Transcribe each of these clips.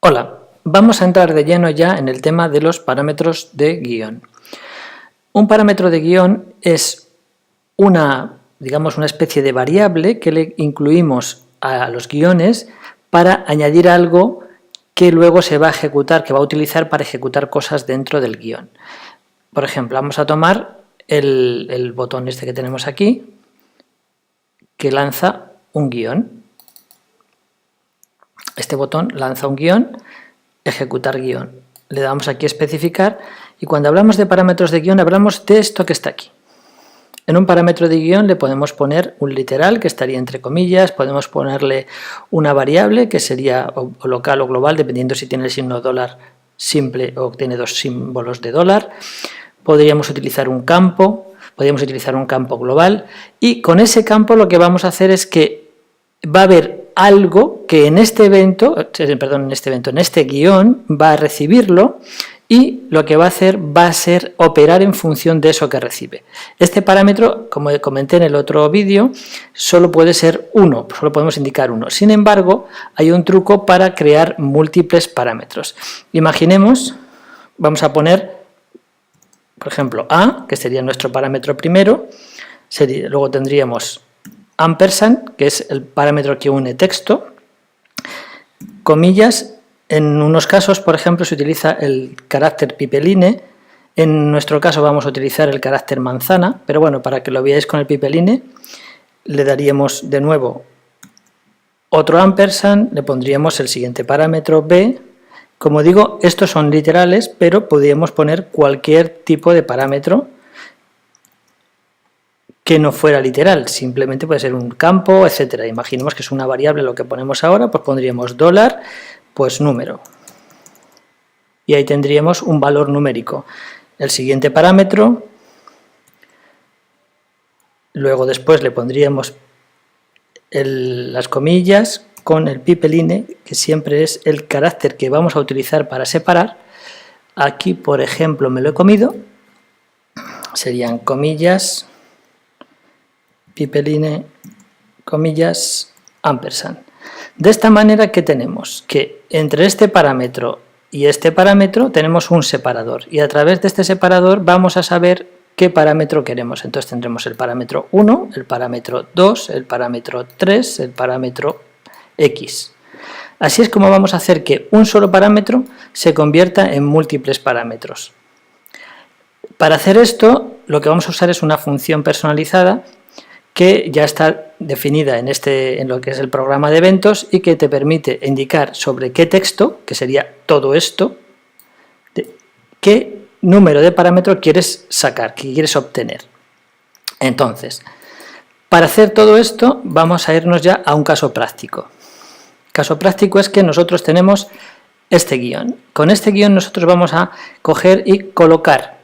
Hola, vamos a entrar de lleno ya en el tema de los parámetros de guión. Un parámetro de guión es una especie de variable que le incluimos a los guiones para añadir algo que luego se va a ejecutar, que va a utilizar para ejecutar cosas dentro del guión. Por ejemplo, vamos a tomar el botón este que tenemos aquí, que lanza un guión. Este botón lanza un guión, ejecutar guión. Le damos aquí a especificar y cuando hablamos de parámetros de guión hablamos de esto que está aquí. En un parámetro de guión le podemos poner un literal que estaría entre comillas, podemos ponerle una variable que sería o local o global dependiendo si tiene el signo dólar simple o tiene dos símbolos de dólar. Podríamos utilizar un campo, global y con ese campo lo que vamos a hacer es que va a haber algo que en este guión va a recibirlo y lo que va a hacer va a ser operar en función de eso que recibe. Este parámetro, como comenté en el otro vídeo, solo puede ser uno, solo podemos indicar uno. Sin embargo, hay un truco para crear múltiples parámetros. Imaginemos, vamos a poner, por ejemplo, A, que sería nuestro parámetro primero, luego tendríamos ampersand, que es el parámetro que une texto, comillas, en unos casos, por ejemplo, se utiliza el carácter pipeline, en nuestro caso vamos a utilizar el carácter manzana, pero bueno, para que lo veáis con el pipeline, le daríamos de nuevo otro ampersand, le pondríamos el siguiente parámetro B. Como digo, estos son literales, pero podríamos poner cualquier tipo de parámetro que no fuera literal, simplemente puede ser un campo, etcétera. Imaginemos que es una variable lo que ponemos ahora, pues pondríamos dólar, pues número. Y ahí tendríamos un valor numérico. El siguiente parámetro, luego después le pondríamos las comillas con el pipeline, que siempre es el carácter que vamos a utilizar para separar. Aquí, por ejemplo, me lo he comido, serían comillas, pipeline, comillas, ampersand. De esta manera, ¿qué tenemos? Que entre este parámetro y este parámetro tenemos un separador y a través de este separador vamos a saber qué parámetro queremos. Entonces tendremos el parámetro 1, el parámetro 2, el parámetro 3, el parámetro X. Así es como vamos a hacer que un solo parámetro se convierta en múltiples parámetros. Para hacer esto, lo que vamos a usar es una función personalizada que ya está definida en lo que es el programa de eventos y que te permite indicar sobre qué texto, que sería todo esto, qué número de parámetros quieres sacar, que quieres obtener. Entonces, para hacer todo esto vamos a irnos ya a un caso práctico. El caso práctico es que nosotros tenemos este guión. Con este guión nosotros vamos a coger y colocar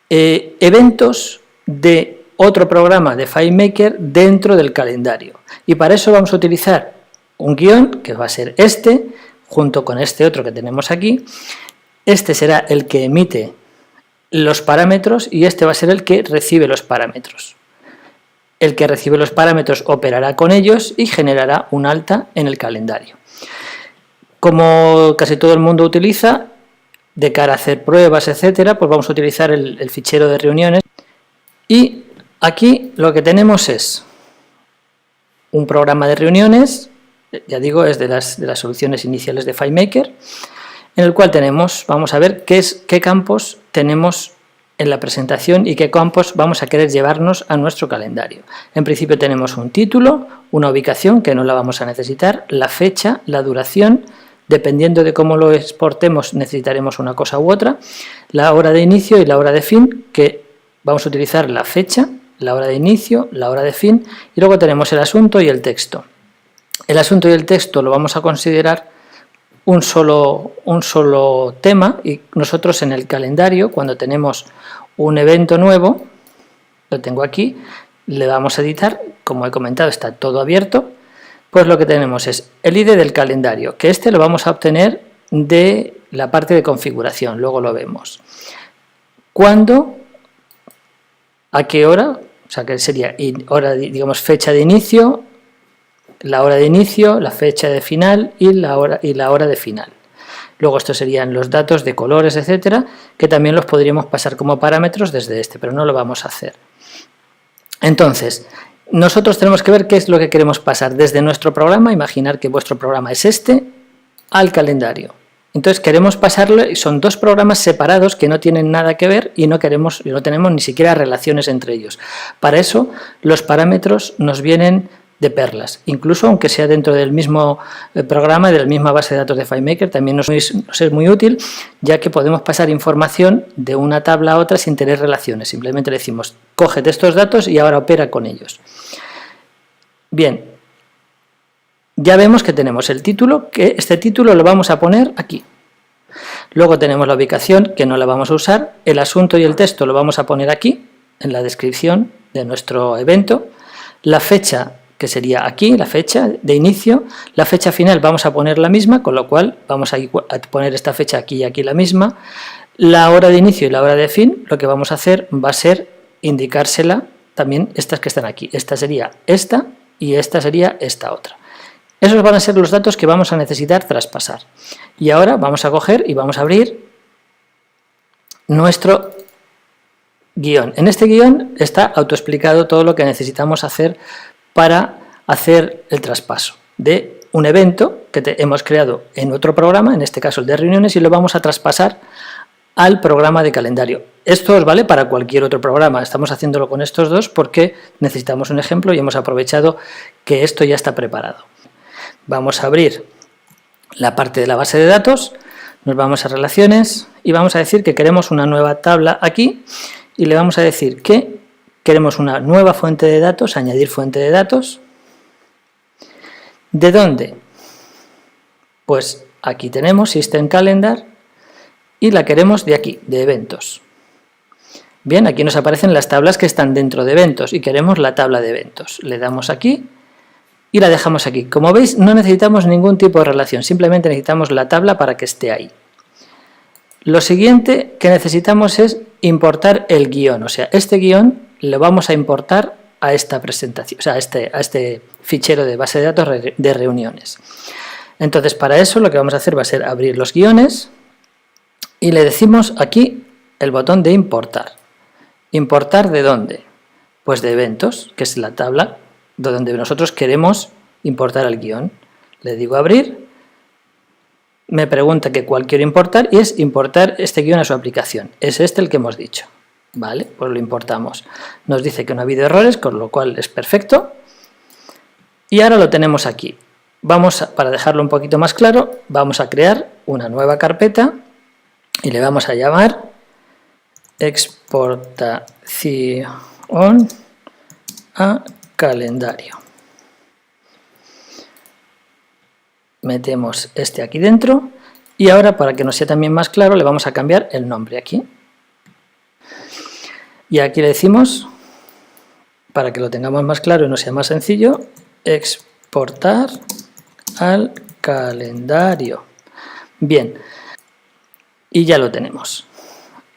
eventos de otro programa de FileMaker dentro del calendario. Y para eso vamos a utilizar un guión, que va a ser este, junto con este otro que tenemos aquí. Este será el que emite los parámetros y este va a ser el que recibe los parámetros. El que recibe los parámetros operará con ellos y generará un alta en el calendario. Como casi todo el mundo utiliza, de cara a hacer pruebas, etcétera, pues vamos a utilizar el fichero de reuniones y aquí lo que tenemos es un programa de reuniones, ya digo, es de las soluciones iniciales de FileMaker, en el cual vamos a ver qué campos tenemos en la presentación y qué campos vamos a querer llevarnos a nuestro calendario. En principio tenemos un título, una ubicación que no la vamos a necesitar, la fecha, la duración, dependiendo de cómo lo exportemos necesitaremos una cosa u otra, la hora de inicio y la hora de fin, que vamos a utilizar la fecha, la hora de inicio, la hora de fin y luego tenemos el asunto y el texto. El asunto y el texto lo vamos a considerar un solo tema y nosotros en el calendario, cuando tenemos un evento nuevo, lo tengo aquí, le damos a editar, como he comentado está todo abierto, pues lo que tenemos es el ID del calendario, que este lo vamos a obtener de la parte de configuración, luego lo vemos. ¿Cuándo? ¿A qué hora? O sea que sería hora, digamos, fecha de inicio, la hora de inicio, la fecha de final y la hora de final. Luego estos serían los datos de colores, etcétera, que también los podríamos pasar como parámetros desde este, pero no lo vamos a hacer. Entonces, nosotros tenemos que ver qué es lo que queremos pasar desde nuestro programa. Imaginar que vuestro programa es este, al calendario. Entonces queremos pasarlo, y son dos programas separados que no tienen nada que ver y no tenemos ni siquiera relaciones entre ellos. Para eso los parámetros nos vienen de perlas, incluso aunque sea dentro del mismo programa, de la misma base de datos de FileMaker, también nos es muy útil, ya que podemos pasar información de una tabla a otra sin tener relaciones. Simplemente le decimos, cógete estos datos y ahora opera con ellos. Bien. Ya vemos que tenemos el título, que este título lo vamos a poner aquí. Luego tenemos la ubicación, que no la vamos a usar. El asunto y el texto lo vamos a poner aquí, en la descripción de nuestro evento. La fecha, que sería aquí, la fecha de inicio. La fecha final vamos a poner la misma, con lo cual vamos a poner esta fecha aquí y aquí la misma. La hora de inicio y la hora de fin, lo que vamos a hacer va a ser indicársela también estas que están aquí. Esta sería esta y esta sería esta otra. Esos van a ser los datos que vamos a necesitar traspasar. Y ahora vamos a coger y vamos a abrir nuestro guión. En este guión está autoexplicado todo lo que necesitamos hacer para hacer el traspaso de un evento que hemos creado en otro programa, en este caso el de reuniones, y lo vamos a traspasar al programa de calendario. Esto os vale para cualquier otro programa. Estamos haciéndolo con estos dos porque necesitamos un ejemplo y hemos aprovechado que esto ya está preparado. Vamos a abrir la parte de la base de datos, nos vamos a relaciones y vamos a decir que queremos una nueva tabla aquí y le vamos a decir que queremos una nueva fuente de datos, añadir fuente de datos. ¿De dónde? Pues aquí tenemos System Calendar y la queremos de aquí, de eventos. Bien, aquí nos aparecen las tablas que están dentro de eventos y queremos la tabla de eventos. Le damos aquí y la dejamos aquí. Como veis, no necesitamos ningún tipo de relación, simplemente necesitamos la tabla para que esté ahí. Lo siguiente que necesitamos es importar el guión, o sea, este guión lo vamos a importar a esta presentación, o sea, a este fichero de base de datos de reuniones. Entonces, para eso lo que vamos a hacer va a ser abrir los guiones y le decimos aquí el botón de importar. ¿Importar de dónde? Pues de eventos, que es la tabla de donde nosotros queremos importar el guión. Le digo abrir, me pregunta que cuál quiero importar y es importar este guión a su aplicación. Es este el que hemos dicho. Vale, pues lo importamos. Nos dice que no ha habido errores, con lo cual es perfecto. Y ahora lo tenemos aquí. Para dejarlo un poquito más claro, vamos a crear una nueva carpeta y le vamos a llamar exportación a calendario. Metemos este aquí dentro y ahora, para que nos sea también más claro, le vamos a cambiar el nombre aquí. Y aquí le decimos, para que lo tengamos más claro y nos sea más sencillo, exportar al calendario. Bien, y ya lo tenemos.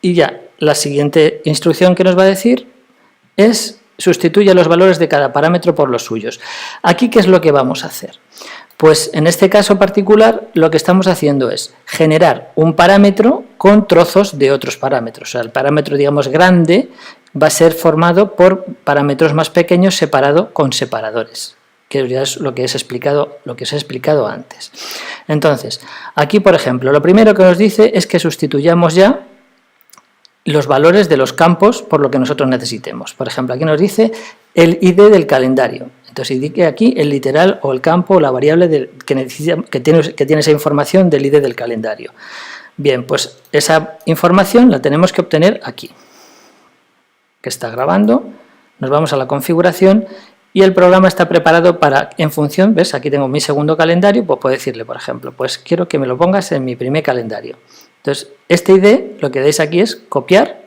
Y ya la siguiente instrucción que nos va a decir es sustituye los valores de cada parámetro por los suyos. Aquí, ¿qué es lo que vamos a hacer? Pues en este caso particular lo que estamos haciendo es generar un parámetro con trozos de otros parámetros. O sea, el parámetro, digamos, grande va a ser formado por parámetros más pequeños separado con separadores, que ya es lo que os he explicado antes. Entonces, aquí, por ejemplo, lo primero que nos dice es que sustituyamos ya los valores de los campos por lo que nosotros necesitemos. Por ejemplo, aquí nos dice el ID del calendario. Entonces indique aquí el literal o el campo o la variable que tiene esa información del ID del calendario. Bien, pues esa información la tenemos que obtener aquí, que está grabando. Nos vamos a la configuración y el programa está preparado para, en función, ¿ves? Aquí tengo mi segundo calendario, pues puedo decirle, por ejemplo, pues quiero que me lo pongas en mi primer calendario. Entonces, este ID, lo que veis aquí es copiar,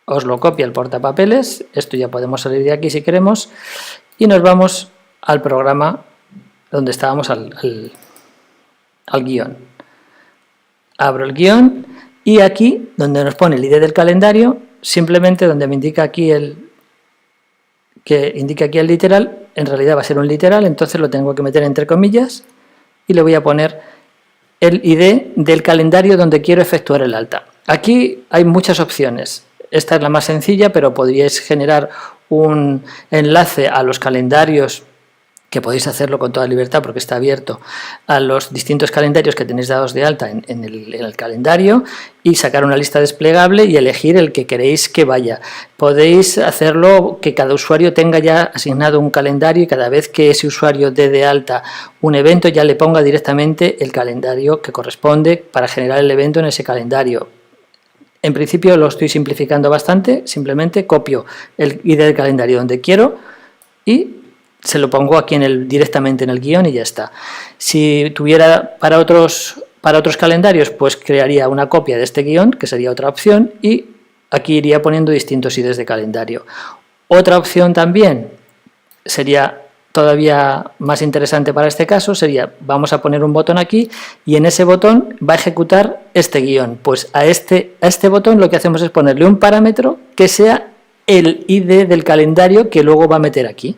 os lo copia el portapapeles, esto ya podemos salir de aquí si queremos, y nos vamos al programa donde estábamos, al guión. Abro el guión y aquí, donde nos pone el ID del calendario, simplemente donde me indica aquí el literal, en realidad va a ser un literal, entonces lo tengo que meter entre comillas y le voy a poner el ID del calendario donde quiero efectuar el alta. Aquí hay muchas opciones. Esta es la más sencilla, pero podríais generar un enlace a los calendarios, que podéis hacerlo con toda libertad porque está abierto, a los distintos calendarios que tenéis dados de alta en el calendario, y sacar una lista desplegable y elegir el que queréis que vaya. Podéis hacerlo que cada usuario tenga ya asignado un calendario y cada vez que ese usuario dé de alta un evento ya le ponga directamente el calendario que corresponde para generar el evento en ese calendario. En principio lo estoy simplificando bastante, simplemente copio el ID del calendario donde quiero y se lo pongo aquí directamente en el guión y ya está. Si tuviera para otros calendarios, pues crearía una copia de este guión, que sería otra opción, y aquí iría poniendo distintos IDs de calendario. Otra opción también sería todavía más interesante para este caso, sería, vamos a poner un botón aquí y en ese botón va a ejecutar este guión. Pues a este botón lo que hacemos es ponerle un parámetro que sea el ID del calendario que luego va a meter aquí.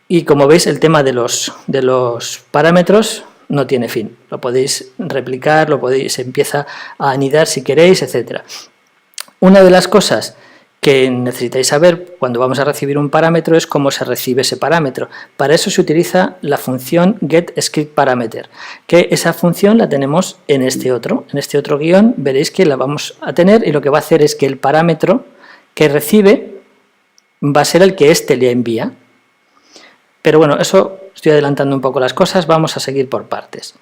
Y como veis, el tema de los parámetros no tiene fin. Lo podéis replicar, se empieza a anidar si queréis, etc. Una de las cosas que necesitáis saber cuando vamos a recibir un parámetro es cómo se recibe ese parámetro. Para eso se utiliza la función getScriptParameter, que esa función la tenemos en este otro guión. Veréis que la vamos a tener y lo que va a hacer es que el parámetro que recibe va a ser el que éste le envía. Pero bueno, eso estoy adelantando un poco las cosas, vamos a seguir por partes.